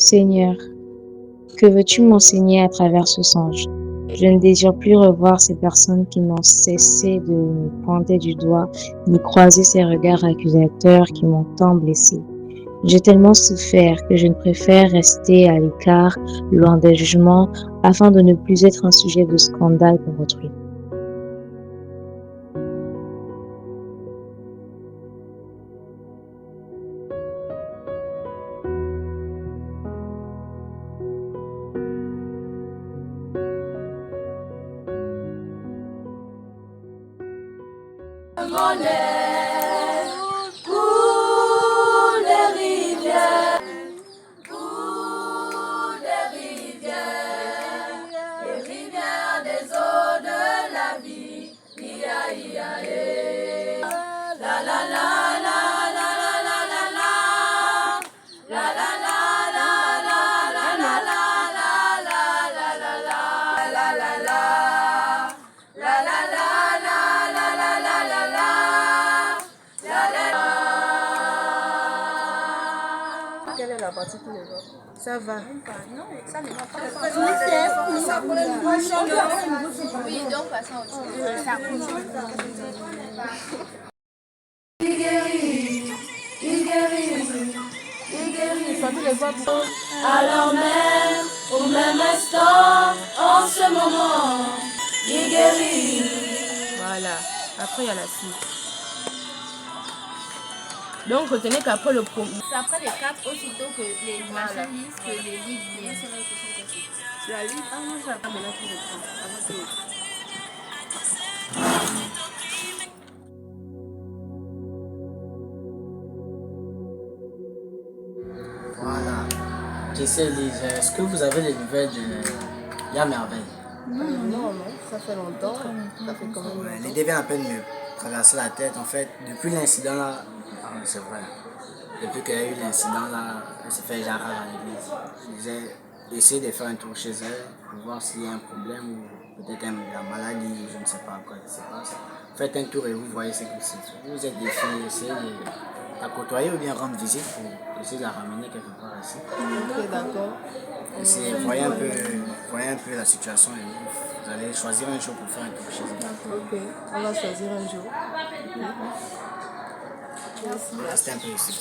Seigneur, que veux-tu m'enseigner à travers ce songe? Je ne désire plus revoir ces personnes qui n'ont cessé de me pointer du doigt, ni croiser ces regards accusateurs qui m'ont tant blessé. J'ai tellement souffert que je ne préfère rester à l'écart, loin des jugements, afin de ne plus être un sujet de scandale pour autrui. Quelle est la partie qui ne va pas? Ça va. Non, ça ne va pas. Oui, donc passons au dessus. Ça Il guérit, il guérit, il guérit. Alors même, au même instant, en ce moment, il guérit. Voilà. Après, il y a la suite. Donc, retenez qu'après le premier. c'est après les 4 aussitôt que les machins lisent que les livres viennent. La liste. Ah non, j'ai appris maintenant pour le prendre. Avant que. Voilà. J'essaie de lire. Est-ce que vous avez les nouvelles de Ya Merveille? Non, ça fait longtemps. Ça fait quand même Ouais, longtemps. l'idée vient à peine me traverser la tête. En fait, depuis l'incident là, c'est vrai. Depuis qu'il y a eu l'incident là, elle s'est fait genre à l'église. J'ai essayé de faire un tour chez elle pour voir s'il y a un problème ou peut-être la maladie, je ne sais pas quoi qui se passe. Faites un tour et vous voyez ce que c'est. Vous êtes des filles, essayez de la côtoyer ou bien rendre visite pour essayer de la ramener quelque part ici. Ok, d'accord. Voyez un peu la situation et vous allez choisir un jour pour faire un tour chez elle. Ok, on va choisir un jour. Restez un peu ici.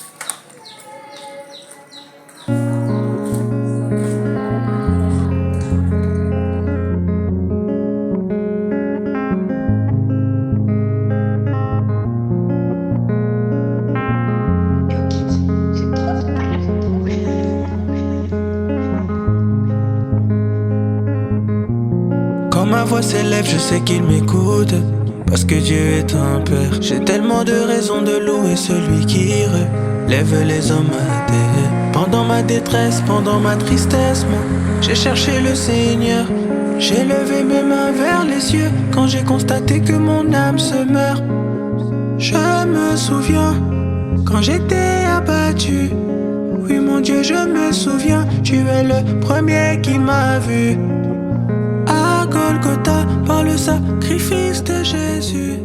Quand ma voix s'élève, je sais qu'il m'écoute. Parce que Dieu est un père. J'ai tellement de raisons de louer celui qui relève les hommes à terre. Pendant ma détresse, pendant ma tristesse, moi, j'ai cherché le Seigneur. J'ai levé mes mains vers les cieux quand j'ai constaté que mon âme se meurt. Je me souviens quand j'étais abattu. Oui mon Dieu, je me souviens. Tu es le premier qui m'a vu. À Golgotha, par le sacrifice de Jésus,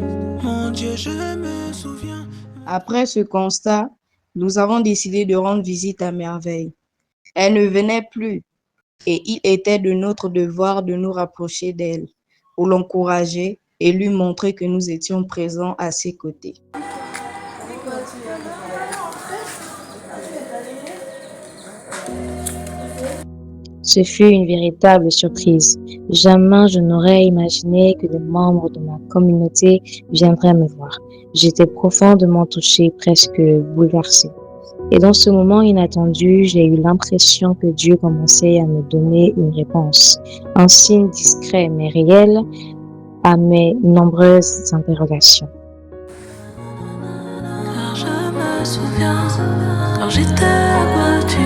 mon Dieu, je me souviens. Après ce constat, nous avons décidé de rendre visite à Merveille. Elle ne venait plus et il était de notre devoir de nous rapprocher d'elle pour l'encourager et lui montrer que nous étions présents à ses côtés. Ce fut une véritable surprise. Jamais je n'aurais imaginé que des membres de ma communauté viendraient me voir. J'étais profondément touchée, presque bouleversée. Et dans ce moment inattendu, j'ai eu l'impression que Dieu commençait à me donner une réponse, un signe discret mais réel à mes nombreuses interrogations. Car je me souviens, quand j'étais abattu,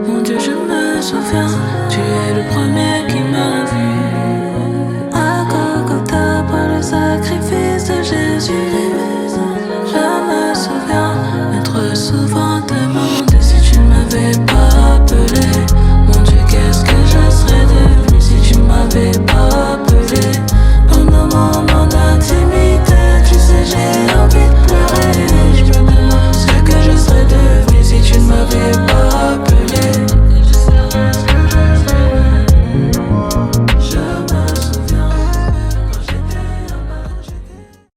mon Dieu, je me souviens, tu es le premier qui m'a vu. À Golgotha, par le sacrifice de Jésus.